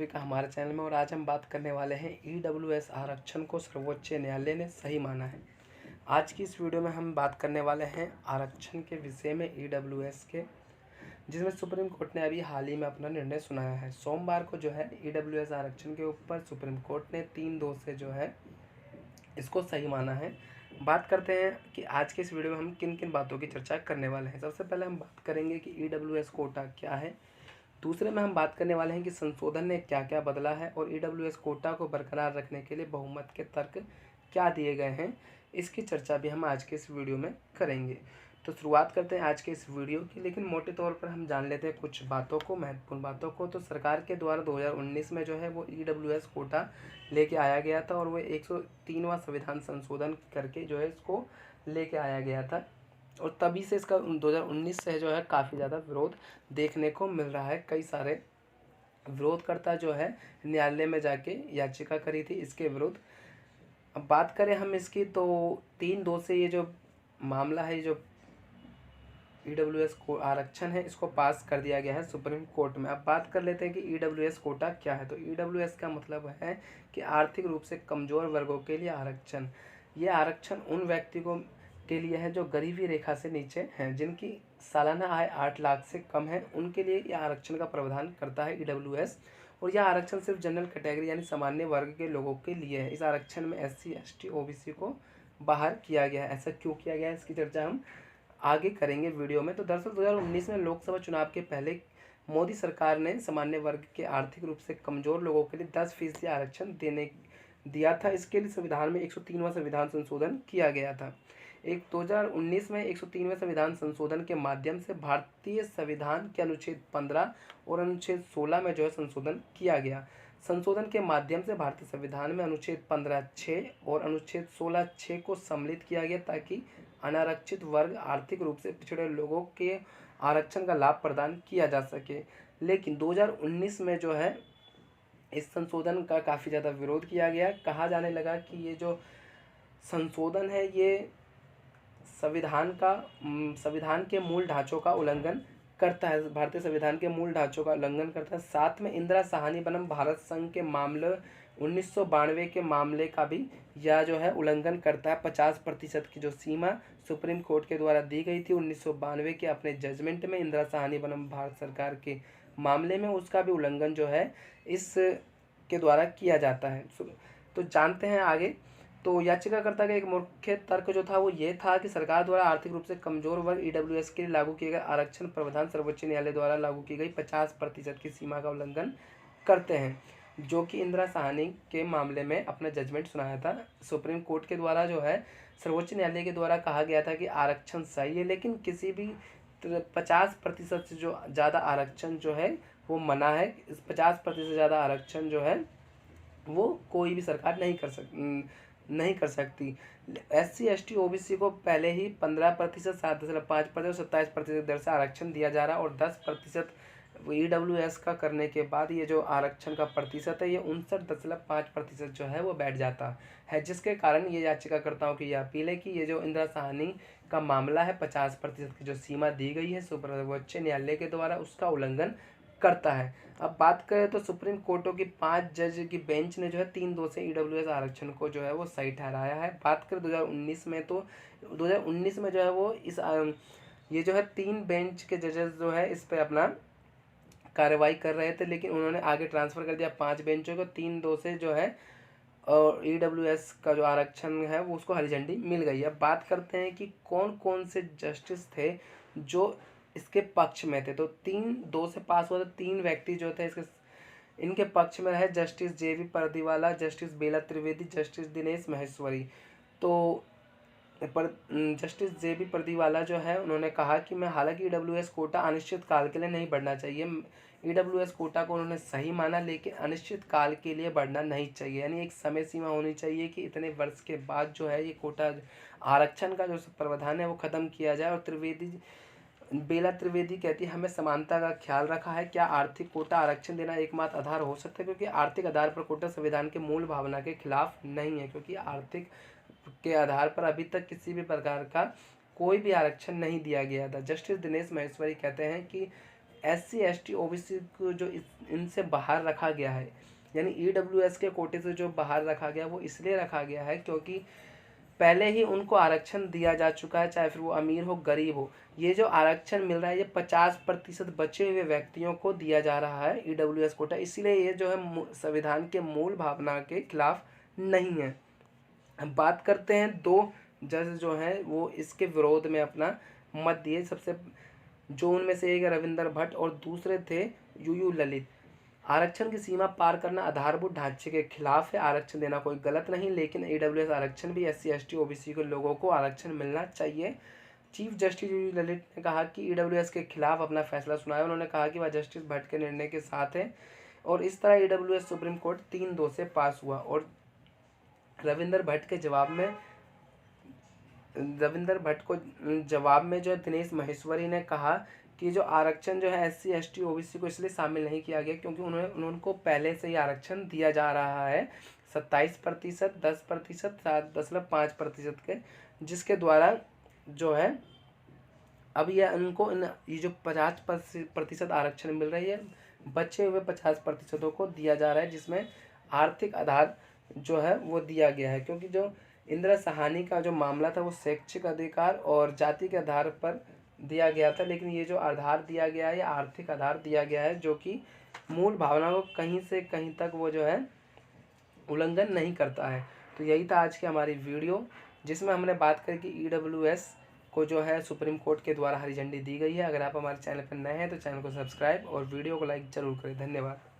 सभी का हमारे चैनल में। और आज हम बात करने वाले हैं ईडब्ल्यूएस आरक्षण को सर्वोच्च न्यायालय ने सही माना है। आज की इस वीडियो में हम बात करने वाले हैं आरक्षण के विषय में ईडब्ल्यूएस के, जिसमें सुप्रीम कोर्ट ने अभी हाल ही में अपना निर्णय सुनाया है। सोमवार को जो है ईडब्ल्यूएस आरक्षण के ऊपर सुप्रीम कोर्ट ने 3-2 से जो है इसको सही माना है। बात करते हैं कि आज के इस वीडियो में हम किन किन बातों की चर्चा करने वाले हैं। सबसे पहले हम बात करेंगे कि ईडब्ल्यूएस कोटा क्या है। दूसरे में हम बात करने वाले हैं कि संशोधन ने क्या क्या बदला है और ईडब्ल्यूएस कोटा को बरकरार रखने के लिए बहुमत के तर्क क्या दिए गए हैं। इसकी चर्चा भी हम आज के इस वीडियो में करेंगे। तो शुरुआत करते हैं आज के इस वीडियो की, लेकिन मोटे तौर पर हम जान लेते हैं कुछ बातों को, महत्वपूर्ण बातों को। तो सरकार के द्वारा 2019 में जो है वो ईडब्ल्यूएस कोटा लेके आया गया था और वो 103वां संविधान संशोधन करके जो है इसको लेके आया गया था। और तभी से इसका 2019 से जो है काफ़ी ज़्यादा विरोध देखने को मिल रहा है। कई सारे विरोधकर्ता जो है न्यायालय में जाके याचिका करी थी इसके विरुद्ध। अब बात करें हम इसकी, तो 3-2 से ये जो मामला है, जो ईडब्ल्यूएस को आरक्षण है, इसको पास कर दिया गया है सुप्रीम कोर्ट में। अब बात कर लेते हैं कि ईडब्ल्यूएस कोटा क्या है। तो ईडब्ल्यूएस का मतलब है कि आर्थिक रूप से कमज़ोर वर्गों के लिए आरक्षण। ये आरक्षण उन व्यक्ति को के लिए है जो गरीबी रेखा से नीचे हैं, जिनकी सालाना आय 8 लाख से कम है, उनके लिए यह आरक्षण का प्रावधान करता है ईडब्ल्यूएस। और यह आरक्षण सिर्फ जनरल कैटेगरी यानी सामान्य वर्ग के लोगों के लिए है। इस आरक्षण में एससी, एसटी, ओबीसी को बाहर किया गया है। ऐसा क्यों किया गया है, इसकी चर्चा हम आगे करेंगे वीडियो में। तो दरअसल 2019 में लोकसभा चुनाव के पहले मोदी सरकार ने सामान्य वर्ग के आर्थिक रूप से कमज़ोर लोगों के लिए 10% आरक्षण दिया था। इसके लिए संविधान में 103वां संविधान संशोधन किया गया था। 2019 में 103वें संविधान संशोधन के माध्यम से भारतीय संविधान के अनुच्छेद 15 और अनुच्छेद 16 में जो है संशोधन किया गया। संशोधन के माध्यम से भारतीय संविधान में अनुच्छेद 15(6) और अनुच्छेद 16(6) को सम्मिलित किया गया, ताकि अनारक्षित वर्ग, आर्थिक रूप से पिछड़े लोगों के आरक्षण का लाभ प्रदान किया जा सके। लेकिन 2019 में जो है इस संशोधन का काफ़ी ज़्यादा विरोध किया गया। कहा जाने लगा कि ये जो संशोधन है ये संविधान के मूल ढांचों का उल्लंघन करता है, भारतीय संविधान के मूल ढांचों का उल्लंघन करता है। साथ में इंदिरा साहनी बनाम भारत संघ के मामले 1992 के मामले का भी यह जो है उल्लंघन करता है। 50% की जो सीमा सुप्रीम कोर्ट के द्वारा दी गई थी 1992 के अपने जजमेंट में इंदिरा साहनी बनाम भारत सरकार के मामले में, उसका भी उल्लंघन जो है इस के द्वारा किया जाता है। तो जानते हैं आगे। तो याचिकाकर्ता का एक मुख्य तर्क जो था वो ये था कि सरकार द्वारा आर्थिक रूप से कमजोर वर्ग ईडब्ल्यूएस के लिए लागू किए गए आरक्षण प्रावधान सर्वोच्च न्यायालय द्वारा लागू की गई 50% की सीमा का उल्लंघन करते हैं, जो कि इंदिरा साहनी के मामले में अपना जजमेंट सुनाया था। सुप्रीम कोर्ट के द्वारा जो है सर्वोच्च न्यायालय के द्वारा कहा गया था कि आरक्षण सही है, लेकिन किसी भी 50% से जो ज़्यादा आरक्षण जो है वो मना है। इस 50% से ज़्यादा आरक्षण जो है वो कोई भी सरकार नहीं कर सकती। एससी, एसटी, ओबीसी को पहले ही 15%, 7.5% और 27% दर से आरक्षण दिया जा रहा है, और 10% ईडब्ल्यूएस का करने के बाद ये जो आरक्षण का प्रतिशत है ये 59.5% जो है वो बैठ जाता है, जिसके कारण ये याचिकाकर्ताओं की यह अपील है कि ये जो इंदिरा साहनी का मामला है 50% की जो सीमा दी गई है सर्वोच्च न्यायालय के द्वारा, उसका उल्लंघन करता है। अब बात करें तो सुप्रीम कोर्टों की 5 जज की बेंच ने जो है 3-2 से ईडब्ल्यूएस आरक्षण को जो है वो सही ठहराया है। बात करें 2019 में, तो 2019 में जो है वो ये जो है 3 बेंच के जजेस जो है इस पे अपना कार्रवाई कर रहे थे, लेकिन उन्होंने आगे ट्रांसफ़र कर दिया 5 बेंचों को। 3-2 से जो है और ईडब्ल्यूएस का जो आरक्षण है वो उसको हरी झंडी मिल गई। अब बात करते हैं कि कौन कौन से जस्टिस थे जो इसके पक्ष में थे। तो 3-2 से पास हुआ, तो 3 व्यक्ति जो थे इनके पक्ष में रहे। जस्टिस जेबी परदीवाला, जस्टिस बेला त्रिवेदी, जस्टिस दिनेश महेश्वरी। तो जस्टिस जेबी परदीवाला जो है उन्होंने कहा कि मैं हालांकि ईडब्ल्यूएस कोटा अनिश्चित काल के लिए नहीं बढ़ना चाहिए। ईडब्ल्यूएस कोटा को उन्होंने सही माना, लेकिन अनिश्चित काल के लिए बढ़ना नहीं चाहिए, यानी एक समय सीमा होनी चाहिए कि इतने वर्ष के बाद जो है ये कोटा आरक्षण का जो प्रावधान है वो ख़त्म किया जाए। और बेला त्रिवेदी कहती है हमें समानता का ख्याल रखा है। क्या आर्थिक कोटा आरक्षण देना एकमात्र आधार हो सकता है, क्योंकि आर्थिक आधार पर कोटा संविधान के मूल भावना के खिलाफ नहीं है, क्योंकि आर्थिक के आधार पर अभी तक किसी भी प्रकार का कोई भी आरक्षण नहीं दिया गया था। जस्टिस दिनेश महेश्वरी कहते हैं कि SC ST OBC को जो इनसे बाहर रखा गया है, यानी EWS के कोटे से जो बाहर रखा गया वो इसलिए रखा गया है क्योंकि पहले ही उनको आरक्षण दिया जा चुका है, चाहे फिर वो अमीर हो गरीब हो। ये जो आरक्षण मिल रहा है ये 50% बचे हुए व्यक्तियों को दिया जा रहा है EWS कोटा, इसीलिए ये जो है संविधान के मूल भावना के खिलाफ नहीं है। अब बात करते हैं, दो जज जो हैं वो इसके विरोध में अपना मत दिए। सबसे जो उनमें से एक रविंदर भट्ट और दूसरे थे यू ललित। आरक्षण की सीमा पार करना आधारभूत ढांचे के खिलाफ है। आरक्षण देना कोई गलत नहीं, लेकिन EWS आरक्षण भी SC ST OBC के लोगों को आरक्षण मिलना चाहिए। चीफ जस्टिस यू ललित ने कहा कि EWS के खिलाफ अपना फैसला सुनाया। उन्होंने कहा कि वह जस्टिस भट्ट के निर्णय के साथ है और इस तरह EWS सुप्रीम कोर्ट 3-2 से पास हुआ। और रविंदर भट्ट के जवाब में जो दिनेश माहेश्वरी ने कहा कि जो आरक्षण जो है SC ST OBC को इसलिए शामिल नहीं किया गया क्योंकि उनको पहले से ही आरक्षण दिया जा रहा है 27%, 10%, 7.5% के, जिसके द्वारा जो है अब यह उनको ये जो 50% आरक्षण मिल रही है, बचे हुए 50% को दिया जा रहा है, जिसमें आर्थिक आधार जो है वो दिया गया है। क्योंकि जो इंदिरा साहनी का जो मामला था वो शैक्षिक अधिकार और जाति के आधार पर दिया गया था, लेकिन ये जो आधार दिया गया है ये आर्थिक आधार दिया गया है, जो कि मूल भावना को कहीं से कहीं तक वो जो है उल्लंघन नहीं करता है। तो यही था आज की हमारी वीडियो, जिसमें हमने बात करी कि EWS को जो है सुप्रीम कोर्ट के द्वारा हरी झंडी दी गई है। अगर आप हमारे चैनल पर नए हैं तो चैनल को सब्सक्राइब और वीडियो को लाइक ज़रूर करें। धन्यवाद।